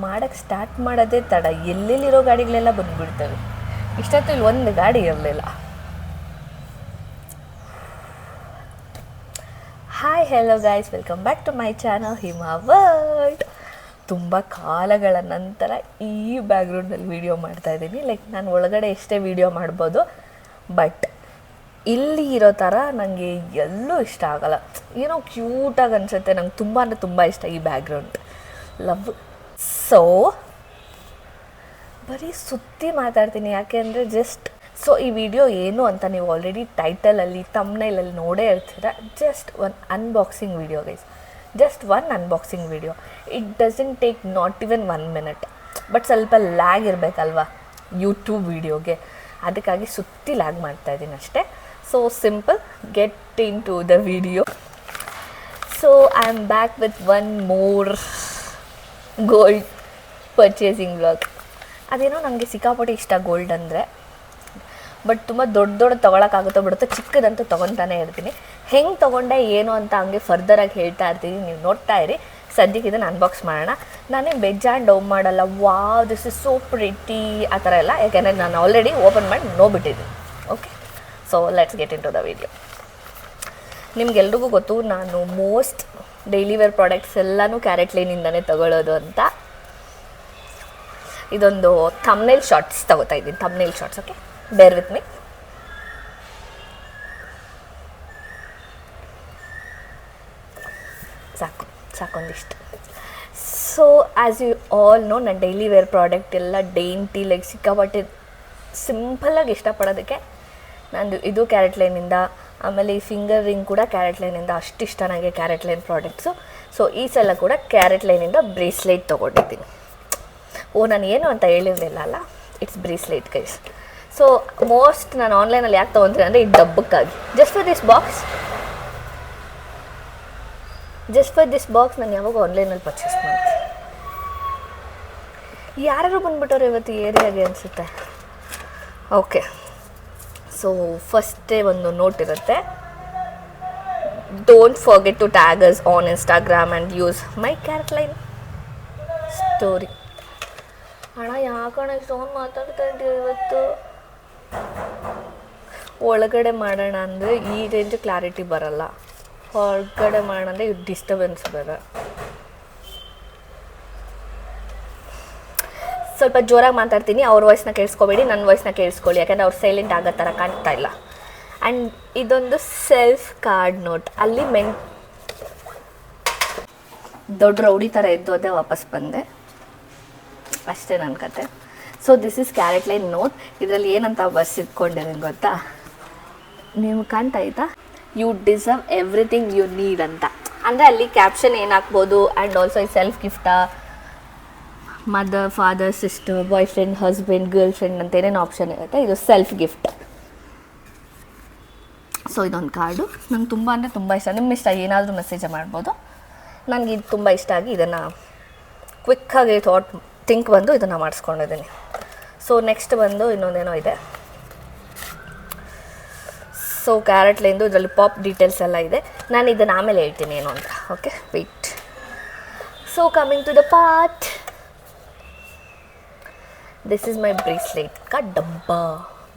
ಮಾಡೋಕ್ಕೆ ಸ್ಟಾರ್ಟ್ ಮಾಡೋದೇ ತಡ, ಎಲ್ಲೆಲ್ಲಿರೋ ಗಾಡಿಗಳೆಲ್ಲ ಬಂದುಬಿಡ್ತವೆ. ಇಷ್ಟೊತ್ತು ಇಲ್ಲಿ ಒಂದು ಗಾಡಿ ಇರಲಿಲ್ಲ. Hi hello guys, welcome back to my channel Hima World. ತುಂಬ ಕಾಲಗಳ ನಂತರ ಈ ಬ್ಯಾಕ್ಗ್ರೌಂಡಲ್ಲಿ ವೀಡಿಯೋ ಮಾಡ್ತಾಯಿದ್ದೀನಿ. ಲೈಕ್ ನಾನು ಒಳಗಡೆ ಎಷ್ಟೇ ವೀಡಿಯೋ ಮಾಡ್ಬೋದು, ಬಟ್ ಇಲ್ಲಿ ಇರೋ ಥರ ನನಗೆ ಎಲ್ಲೂ ಇಷ್ಟ ಆಗೋಲ್ಲ. ಏನೋ ಕ್ಯೂಟಾಗಿ ಅನಿಸುತ್ತೆ. ನಂಗೆ ತುಂಬ ಅಂದರೆ ತುಂಬ ಇಷ್ಟ ಈ ಬ್ಯಾಕ್ಗ್ರೌಂಡ್, ಲವ್. ಸೊ ಬರೀ ಸುತ್ತಿ ಮಾತಾಡ್ತೀನಿ, ಯಾಕೆ ಅಂದರೆ ಈ ವಿಡಿಯೋ ಏನು ಅಂತ ನೀವು ಆಲ್ರೆಡಿ ಟೈಟಲಲ್ಲಿ ತಮ್ನೈಲಲ್ಲಿ ನೋಡೇ ಇರ್ತೀರ. Just one unboxing video guys, just one unboxing video. It doesn't take not even 1 minute. But ಸ್ವಲ್ಪ ಲ್ಯಾಗ್ ಇರಬೇಕಲ್ವ ಯೂಟ್ಯೂಬ್ ವಿಡಿಯೋಗೆ, ಅದಕ್ಕಾಗಿ ಸುತ್ತಿ ಲ್ಯಾಗ್ ಮಾಡ್ತಾಯಿದ್ದೀನಿ ಅಷ್ಟೇ. So simple, get into the video. So I am back with one more gold purchasing vlog. ಅದೇನೋ ನನಗೆ ಸಿಕ್ಕಾಪಟ್ಟೆ ಇಷ್ಟ ಗೋಲ್ಡ್ ಅಂದರೆ, ಬಟ್ ತುಂಬ ದೊಡ್ಡ ತೊಗೊಳಕ್ಕಾಗುತ್ತೋ ಬಿಡುತ್ತೋ, ಚಿಕ್ಕದಂತೂ ತೊಗೊತಾನೆ ಇರ್ತೀನಿ. ಹೆಂಗೆ ತೊಗೊಂಡೆ ಏನು ಅಂತ ಹಂಗೆ ಫರ್ದರಾಗಿ ಹೇಳ್ತಾ ಇರ್ತೀನಿ, ನೀವು ನೋಡ್ತಾ ಇರಿ. ಸದ್ಯಕ್ಕೆ ಇದನ್ನು ಅನ್ಬಾಕ್ಸ್ ಮಾಡೋಣ. ನಾನೇ ಬೆಜ್ ಆ್ಯಂಡ್ ಡೌನ್ ಮಾಡಲ್ಲ, wow this is so pretty ಆ ಥರ ಎಲ್ಲ, ಯಾಕೆಂದರೆ ನಾನು ಆಲ್ರೆಡಿ ಓಪನ್ ಮಾಡಿ ನೋಡ್ಬಿಟ್ಟಿದ್ದೀನಿ. Okay, so let's get into the video. ನಿಮ್ಗೆಲ್ರಿಗೂ ಗೊತ್ತು, ನಾನು ಮೋಸ್ಟ್ ಡೈಲಿ ವೇರ್ ಪ್ರಾಡಕ್ಟ್ಸ್ ಎಲ್ಲನೂ ಕ್ಯಾರೆಟ್ ಲೈನಿಂದನೇ ತಗೊಳ್ಳೋದು ಅಂತ. ಇದೊಂದು ಥಂಬ್ನೇಲ್ ಶಾರ್ಟ್ಸ್ ತಗೋತಾ ಇದ್ದೀನಿ, thumbnail shorts. Okay, bear with me. ಸಾಕೊಂದಿಷ್ಟು. So as you all know, ನಾನು ಡೈಲಿ ವೇರ್ ಪ್ರಾಡಕ್ಟ್ ಎಲ್ಲ ಡೇಂಟಿ ಲೈಕ್ ಸಿಕ್ಕಾಪಟ್ಟೆ ಸಿಂಪಲ್ಲಾಗಿ ಇಷ್ಟಪಡೋದಕ್ಕೆ ನಂದು ಇದು ಕ್ಯಾರೆಟ್ ಲೈನಿಂದ. ಆಮೇಲೆ ಈ ಫಿಂಗರ್ ರಿಂಗ್ ಕೂಡ ಕ್ಯಾರೆಟ್ ಲೈನಿಂದ, ಅಷ್ಟು ಇಷ್ಟ ನನಗೆ ಕ್ಯಾರೆಟ್ ಲೈನ್ ಪ್ರಾಡಕ್ಟ್ಸು. ಸೊ ಈ ಸಲ ಕೂಡ ಕ್ಯಾರೆಟ್ ಲೈನಿಂದ ಬ್ರೇಸ್ಲೈಟ್ ತೊಗೊಂಡಿದ್ದೀನಿ. ನಾನು ಏನು ಅಂತ ಹೇಳಿರಲಿಲ್ಲ ಅಲ್ಲ, it's bracelet guys. So most ನಾನು ಆನ್ಲೈನಲ್ಲಿ ಯಾಕೆ ತೊಗೊತೀನಿ ಅಂದರೆ ಈ ಡಬ್ಬಕ್ಕಾಗಿ, ಜಸ್ಟ್ ಫಾರ್ ದಿಸ್ ಬಾಕ್ಸ್ ನಾನು ಯಾವಾಗ ಆನ್ಲೈನಲ್ಲಿ ಪರ್ಚೇಸ್ ಮಾಡ್ತೀನಿ. ಯಾರು ಬಂದುಬಿಟ್ಟವ್ರು ಇವತ್ತು ಏರಿಯಾಗೆ ಅನಿಸುತ್ತೆ. ಓಕೆ, ಸೊ ಫಸ್ಟೇ ಒಂದು ನೋಟ್ ಇರುತ್ತೆ, don't forget to tag us on Instagram and use my CaratLane story. ಅಣ್ಣ ಯಾಕಣ್ಣ ಇಷ್ಟೊಂದು ಮಾತಾಡ್ತಾ ಇದ್ದೀವಿ ಇವತ್ತು? ಒಳಗಡೆ ಮಾಡೋಣ ಅಂದರೆ ಈ ರೇಂಜ್ ಕ್ಲಾರಿಟಿ ಬರಲ್ಲ, ಹೊರಗಡೆ ಮಾಡೋಣ ಅಂದರೆ ಡಿಸ್ಟರ್ಬೆನ್ಸ್ ಬೇರೆ. ಸ್ವಲ್ಪ ಜೋರಾಗಿ ಮಾತಾಡ್ತೀನಿ, ಅವ್ರ ವಾಯ್ಸ್ನ ಕೇಳಿಸ್ಕೊಬೇಡಿ, ನನ್ನ ವಾಯ್ಸ್ನ ಕೇಳಿಸ್ಕೊಳ್ಳಿ, ಯಾಕೆಂದರೆ ಅವ್ರು ಸೈಲೆಂಟ್ ಆಗೋ ಥರ ಕಾಣ್ತಾ ಇಲ್ಲ. ಆ್ಯಂಡ್ ಇದೊಂದು ಸೆಲ್ಫ್ ಕಾರ್ಡ್ ನೋಟ್. ಅಲ್ಲಿ ದೊಡ್ಡ ರೌಡಿ ಥರ ಎದ್ದು ಅದೇ ವಾಪಸ್ ಬಂದೆ, ಅಷ್ಟೇ ನನ್ನ ಕತೆ. So this is CaratLane note. ಇದರಲ್ಲಿ ಏನಂತ ಬರ್ಸಿಟ್ಕೊಂಡಿದ್ದೀನಿ ಗೊತ್ತಾ? ನೀವು ಕಾಣ್ತಾ ಆಯಿತಾ? You deserve everything you need ಅಂತ. ಅಂದರೆ ಅಲ್ಲಿ ಕ್ಯಾಪ್ಷನ್ ಏನು ಹಾಕ್ಬೋದು, ಆ್ಯಂಡ್ ಆಲ್ಸೋ ಈ ಸೆಲ್ಫ್ ಗಿಫ್ಟಾ, mother, father, sister, boyfriend, husband, girlfriend ಅಂತ ಏನೇನು ಆಪ್ಷನ್ ಇರುತ್ತೆ. ಇದು ಸೆಲ್ಫ್ ಗಿಫ್ಟ್. ಸೊ ಇದೊಂದು ಕಾರ್ಡು ನಂಗೆ ತುಂಬ ಅಂದರೆ ತುಂಬ ಇಷ್ಟ. ನಿಮ್ಮ ಇಷ್ಟ ಏನಾದರೂ ಮೆಸೇಜ್ ಮಾಡ್ಬೋದು. ನನಗೆ ಇದು ತುಂಬ ಇಷ್ಟ ಆಗಿ ಇದನ್ನು ಕ್ವಿಕ್ಕಾಗಿ ಥಿಂಕ್ ಬಂದು ಇದನ್ನು ಮಾಡಿಸ್ಕೊಂಡಿದ್ದೀನಿ. ಸೊ ನೆಕ್ಸ್ಟ್ ಬಂದು ಇನ್ನೊಂದೇನೋ ಇದೆ. ಸೊ ಕ್ಯಾರೆಟ್ ಲೈನ್ದು ಇದರಲ್ಲಿ ಪಾಪ್ ಡೀಟೇಲ್ಸ್ ಎಲ್ಲ ಇದೆ. ನಾನು ಇದನ್ನು ಆಮೇಲೆ ಹೇಳ್ತೀನಿ ಏನು ಅಂತ. Okay, wait. So coming to the part, this is my bracelet ಕಾ ಡಬ್ಬಾ,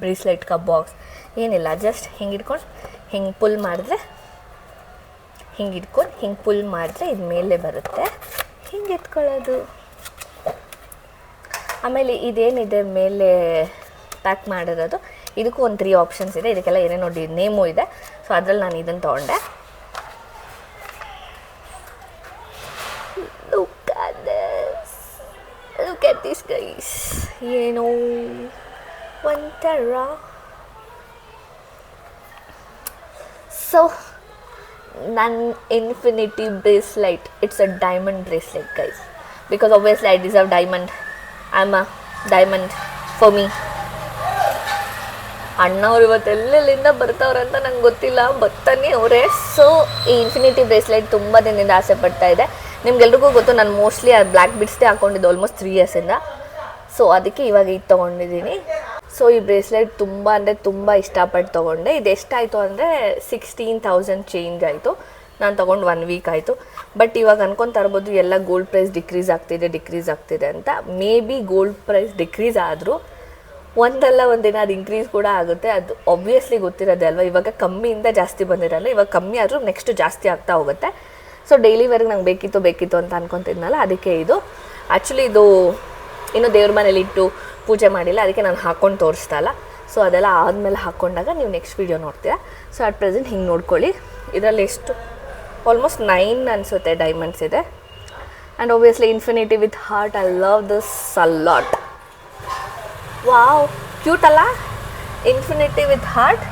ಬ್ರೇಸ್ಲೈಟ್ ಕಾ ಬಾಕ್ಸ್. ಏನಿಲ್ಲ, ಜಸ್ಟ್ ಹಿಂಗೆ ಇಟ್ಕೊಂಡು ಹಿಂಗೆ ಪುಲ್ ಮಾಡಿದ್ರೆ, ಹಿಂಗೆ ಇಟ್ಕೊಂಡು ಹಿಂಗೆ ಪುಲ್ ಮಾಡಿದ್ರೆ ಇದು ಮೇಲೆ ಬರುತ್ತೆ, ಹಿಂಗೆ ಎತ್ಕೊಳ್ಳೋದು. ಆಮೇಲೆ ಇದೇನಿದೆ ಮೇಲೆ ಪ್ಯಾಕ್ ಮಾಡಿರೋದು, ಇದಕ್ಕೂ ಒಂದು 3 ಆಪ್ಷನ್ಸ್ ಇದೆ. ಇದಕ್ಕೆಲ್ಲ ಏನೇನೋ ನೇಮು ಇದೆ. ಸೊ ಅದರಲ್ಲಿ ನಾನು ಇದನ್ನು ತೊಗೊಂಡೆ. Look at this guys, ಏನೋ ಒಂಥರ. ಸೊ ನನ್ನ infinity bracelet, it's a diamond bracelet guys, because obviously I deserve diamond. I'm a diamond for me. ಅಣ್ಣವ್ರು ಇವತ್ತು ಎಲ್ಲೆಲ್ಲಿಂದ ಬರ್ತಾವ್ರಂತ ನಂಗೆ ಗೊತ್ತಿಲ್ಲ, ಬರ್ತಾನೆ ಅವರೇ. ಸೊ ಈ ಇನ್ಫಿನಿಟಿ ಬ್ರೇಸ್ಲೈಟ್ ತುಂಬ ದಿನದಿಂದ ಆಸೆ ಪಡ್ತಾ ಇದೆ. ನಿಮ್ಗೆಲ್ರಿಗೂ ಗೊತ್ತು, ನಾನು ಮೋಸ್ಟ್ಲಿ ಅದು ಬ್ಲ್ಯಾಕ್ ಬಿಡ್ಸ್ದೇ ಹಾಕ್ಕೊಂಡಿದ್ದು ಆಲ್ಮೋಸ್ಟ್ 3 yearsಯಿಂದ. ಸೊ ಅದಕ್ಕೆ ಇವಾಗ ಇದು ತೊಗೊಂಡಿದ್ದೀನಿ. ಸೊ ಈ ಬ್ರೇಸ್ಲೈಟ್ ತುಂಬ ಅಂದರೆ ತುಂಬ ಇಷ್ಟಪಟ್ಟು ತೊಗೊಂಡೆ. ಇದು ಎಷ್ಟಾಯಿತು ಅಂದರೆ 16,000 ಚೇಂಜ್ ಆಯಿತು. ನಾನು ತೊಗೊಂಡು 1 ವೀಕ್ ಆಯಿತು. ಬಟ್ ಇವಾಗ ಅನ್ಕೊತಾ ಇರ್ಬೋದು ಎಲ್ಲ ಗೋಲ್ಡ್ ಪ್ರೈಸ್ ಡಿಕ್ರೀಸ್ ಆಗ್ತಿದೆ ಅಂತ. Maybe gold price decrease ಆದರೂ ಒಂದಲ್ಲ ಒಂದಿನ ಅದು ಇನ್ಕ್ರೀಸ್ ಕೂಡ ಆಗುತ್ತೆ. ಅದು ಆಬ್ವಿಯಸ್ಲಿ ಗೊತ್ತಿರೋದೆ ಅಲ್ವಾ. ಇವಾಗ ಕಮ್ಮಿಯಿಂದ ಜಾಸ್ತಿ ಬಂದಿರಲ್ಲ, ಇವಾಗ ಕಮ್ಮಿ ಆದರೂ ನೆಕ್ಸ್ಟ್ ಜಾಸ್ತಿ ಆಗ್ತಾ ಹೋಗುತ್ತೆ. ಸೊ ಡೈಲಿ ವೇರ್ಗೆ ನಂಗೆ ಬೇಕಿತ್ತು ಅಂತ ಅನ್ಕೊತಿದ್ನಲ್ಲ, ಅದಕ್ಕೆ ಇದು ಆ್ಯಕ್ಚುಲಿ ಇದು ಇನ್ನೂ ದೇವ್ರ ಮನೇಲಿ ಇಟ್ಟು ಪೂಜೆ ಮಾಡಿಲ್ಲ, ಅದಕ್ಕೆ ನಾನು ಹಾಕ್ಕೊಂಡು ತೋರಿಸ್ತಾ ಇಲ್ಲ. ಸೊ ಅದೆಲ್ಲ ಆದಮೇಲೆ ಹಾಕ್ಕೊಂಡಾಗ ನೀವು ನೆಕ್ಸ್ಟ್ ವೀಡಿಯೋ ನೋಡ್ತೀರಾ. ಸೊ ಅಟ್ ಪ್ರೆಸೆಂಟ್ ಹಿಂಗೆ ನೋಡ್ಕೊಳ್ಳಿ. ಇದರಲ್ಲಿ ಎಷ್ಟು ಆಲ್ಮೋಸ್ಟ್ 9 ಅನಿಸುತ್ತೆ ಡೈಮಂಡ್ಸ್ ಇದೆ. And obviously infinity with heart. I love this a lot. Wow, cute ಅಲ್ಲ? Infinity with heart.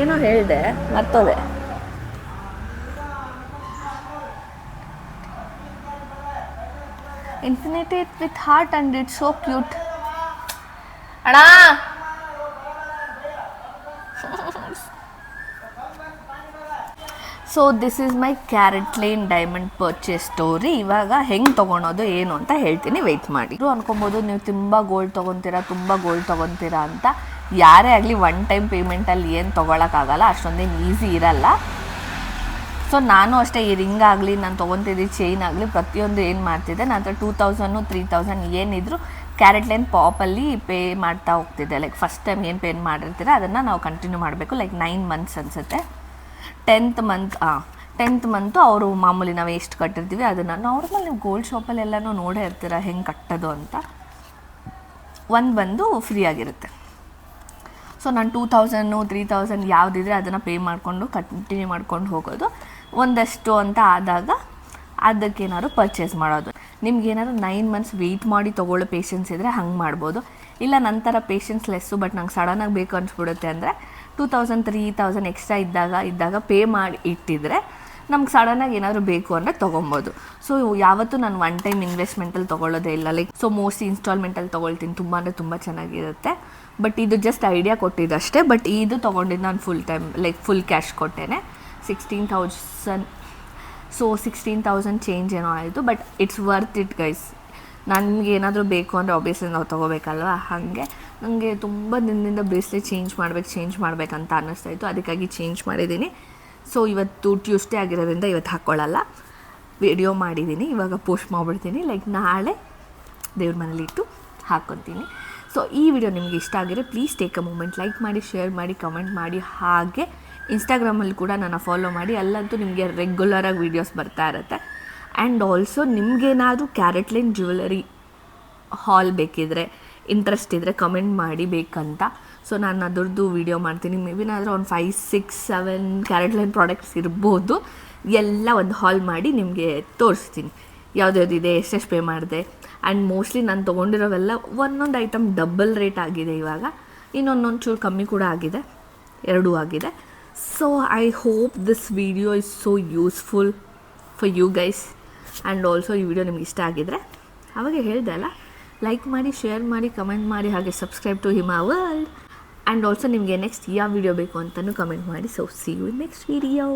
ಏನೋ ಹೇಳಿದೆ ಮರ್ತೋದೆ. Infinity with heart and it's so cute. ಅಣ್ಣ so this is my CaratLane diamond purchase story. ಇವಾಗ ಹೆಂಗೆ ತೊಗೊಳೋದು ಏನು ಅಂತ ಹೇಳ್ತೀನಿ, ವೆಯ್ಟ್ ಮಾಡಿ. ಅನ್ಕೊಬೋದು ನೀವು ತುಂಬ ಗೋಲ್ಡ್ ತೊಗೊತೀರಾ ಅಂತ. ಯಾರೇ ಆಗಲಿ ಒನ್ ಟೈಮ್ ಪೇಮೆಂಟಲ್ಲಿ ಏನು ತೊಗೊಳಕ್ಕಾಗಲ್ಲ, ಅಷ್ಟೊಂದೇನು ಈಸಿ ಇರಲ್ಲ. ಸೊ ನಾನು ಅಷ್ಟೇ, ಈ ರಿಂಗ್ ಆಗಲಿ, ನಾನು ತೊಗೊತಿದ್ದ ಚೈನ್ ಆಗಲಿ, ಪ್ರತಿಯೊಂದು ಏನು ಮಾಡ್ತಿದ್ದೆ, ನನ್ನ ಹತ್ರ 2000 3000 ಏನಿದ್ರು ಕ್ಯಾರೆಟ್ಲೇನ್ ಪಾಪಲ್ಲಿ ಪೇ ಮಾಡ್ತಾ ಹೋಗ್ತಿದ್ದೆ. ಲೈಕ್ ಫಸ್ಟ್ ಟೈಮ್ ಏನು ಪೇ ಮಾಡಿರ್ತೀರ ಅದನ್ನು ನಾವು ಕಂಟಿನ್ಯೂ ಮಾಡಬೇಕು. ಲೈಕ್ 9 ಮಂತ್ಸ್ ಅನಿಸುತ್ತೆ. 10th ಮಂತು ಅವರು ಮಾಮೂಲಿ ನಾವು ಎಷ್ಟು ಕಟ್ಟಿರ್ತೀವಿ ಅದನ್ನು ನಾರ್ಮಲ್ ನೀವು ಗೋಲ್ಡ್ ಶಾಪಲ್ಲೆಲ್ಲನೂ ನೋಡೇ ಇರ್ತೀರ ಹೆಂಗೆ ಕಟ್ಟೋದು ಅಂತ. ಒಂದು ಬಂದು ಫ್ರೀ ಆಗಿರುತ್ತೆ. ಸೊ ನಾನು 2000 3000 ಯಾವುದಿದ್ರೆ ಅದನ್ನು ಪೇ ಮಾಡಿಕೊಂಡು ಕಂಟಿನ್ಯೂ ಮಾಡ್ಕೊಂಡು ಹೋಗೋದು. ಒಂದಷ್ಟು ಅಂತ ಆದಾಗ ಅದಕ್ಕೇನಾದ್ರು ಪರ್ಚೇಸ್ ಮಾಡೋದು. ನಿಮ್ಗೇನಾದ್ರು 9 ಮಂತ್ಸ್ ವೆಯ್ಟ್ ಮಾಡಿ ತೊಗೊಳ್ಳೋ ಪೇಷನ್ಸ್ ಇದ್ದರೆ ಹಂಗೆ ಮಾಡ್ಬೋದು. ಇಲ್ಲ ನಂತರ ಪೇಷನ್ಸ್ ಲೆಸ್ಸು, ಬಟ್ ನಂಗೆ ಸಡನ್ನಾಗಿ ಬೇಕು ಅನಿಸ್ಬಿಡುತ್ತೆ ಅಂದರೆ 2000 3000 ಎಕ್ಸ್ಟ್ರಾ ಇದ್ದಾಗ ಪೇ ಮಾಡಿ ಇಟ್ಟಿದ್ರೆ ನಮ್ಗೆ ಸಡನ್ನಾಗಿ ಏನಾದರೂ ಬೇಕು ಅಂದರೆ ತೊಗೊಬೋದು. ಸೊ ಯಾವತ್ತೂ ನಾನು ಒನ್ ಟೈಮ್ ಇನ್ವೆಸ್ಟ್ಮೆಂಟಲ್ಲಿ ತೊಗೊಳ್ಳೋದೇ ಇಲ್ಲ. ಲೈಕ್ ಸೊ ಮೋಸ್ಟ್ಲಿ ಇನ್ಸ್ಟಾಲ್ಮೆಂಟಲ್ಲಿ ತೊಗೊಳ್ತೀನಿ. ತುಂಬ ಚೆನ್ನಾಗಿರುತ್ತೆ. ಬಟ್ ಇದು ಜಸ್ಟ್ ಐಡಿಯಾ ಕೊಟ್ಟಿದ್ದಷ್ಟೇ. ಬಟ್ ಇದು ತೊಗೊಂಡಿದ್ದು ನಾನು full time like full cash ಕೊಟ್ಟೇನೆ. 16,000. ಸೊ 16,000 ಚೇಂಜ್ ಏನೋ ಆಯಿತು. But it's worth it guys. ನನಗೆ ಏನಾದರೂ ಬೇಕು ಅಂದರೆ ಆಬ್ವಿಯಸ್ಲಿ ನಾವು ತೊಗೋಬೇಕಲ್ವ. ಹಾಗೆ ನನಗೆ ತುಂಬ ದಿನದಿಂದ ಬ್ರೇಸ್ಲೆಟ್ ಚೇಂಜ್ ಮಾಡಬೇಕಂತ ಅನ್ನಿಸ್ತಾಯಿತ್ತು. ಅದಕ್ಕಾಗಿ ಚೇಂಜ್ ಮಾಡಿದ್ದೀನಿ. ಸೊ ಇವತ್ತು ಟ್ಯೂಸ್ಡೇ ಆಗಿರೋದ್ರಿಂದ ಇವತ್ತು ಹಾಕ್ಕೊಳ್ಳಲ್ಲ. ವಿಡಿಯೋ ಮಾಡಿದ್ದೀನಿ, ಇವಾಗ ಪೋಸ್ಟ್ ಮಾಡಿಬಿಡ್ತೀನಿ. ಲೈಕ್ ನಾಳೆ ದೇವ್ರ ಮನೇಲಿ ಇಟ್ಟು ಹಾಕ್ಕೊತೀನಿ. ಸೊ ಈ ವಿಡಿಯೋ ನಿಮಗೆ ಇಷ್ಟ ಆಗಿದ್ರೆ please take a moment, like ಮಾಡಿ, ಶೇರ್ ಮಾಡಿ, ಕಮೆಂಟ್ ಮಾಡಿ. ಹಾಗೆ ಇನ್ಸ್ಟಾಗ್ರಾಮಲ್ಲಿ ಕೂಡ ನನ್ನ ಫಾಲೋ ಮಾಡಿ. ಅಲ್ಲಂತೂ ನಿಮಗೆ ರೆಗ್ಯುಲರಾಗಿ ವೀಡಿಯೋಸ್ ಬರ್ತಾ ಇರುತ್ತೆ. ಆ್ಯಂಡ್ ಆಲ್ಸೋ ನಿಮಗೇನಾದರೂ ಕ್ಯಾರೆಟ್ಲೇನ್ ಜ್ಯುವೆಲರಿ ಹಾಲ್ ಬೇಕಿದ್ರೆ, ಇಂಟ್ರೆಸ್ಟ್ ಇದ್ದರೆ ಕಮೆಂಟ್ ಮಾಡಿ ಬೇಕಂತ. ಸೊ ನಾನು ಅದರದ್ದು ವೀಡಿಯೋ ಮಾಡ್ತೀನಿ. ಮೇ ಬಿ ನಾದರೂ ಒಂದು 5 6 7 ಕ್ಯಾರೆಟ್ಲೇನ್ ಪ್ರಾಡಕ್ಟ್ಸ್ ಇರ್ಬೋದು. ಎಲ್ಲ ಒಂದು ಹಾಲ್ ಮಾಡಿ ನಿಮಗೆ ತೋರಿಸ್ತೀನಿ ಯಾವುದ್ಯಾವುದಿದೆ, ಎಷ್ಟೆಷ್ಟು ಪೇ ಮಾಡಿದೆ. ಆ್ಯಂಡ್ ಮೋಸ್ಟ್ಲಿ ನಾನು ತೊಗೊಂಡಿರೋವೆಲ್ಲ ಒಂದೊಂದು ಐಟಮ್ ಡಬಲ್ ರೇಟ್ ಆಗಿದೆ. ಇವಾಗ ಇನ್ನೊಂದೊಂದು ಚೂರು ಕಮ್ಮಿ ಕೂಡ ಆಗಿದೆ, ಎರಡೂ ಆಗಿದೆ. So I hope this video is so useful for you guys. And also ಈ ವಿಡಿಯೋ ನಿಮ್ಗೆ ಇಷ್ಟ ಆಗಿದ್ದರೆ ಆವಾಗ ಹೇಳಿದೆ ಅಲ್ಲ, ಲೈಕ್ ಮಾಡಿ, ಶೇರ್ ಮಾಡಿ, ಕಮೆಂಟ್ ಮಾಡಿ. ಹಾಗೆ subscribe to Hima World. And also ನಿಮಗೆ ನೆಕ್ಸ್ಟ್ ಯಾವ ವಿಡಿಯೋ ಬೇಕು ಅಂತಲೂ ಕಮೆಂಟ್ ಮಾಡಿ. So see you in next video.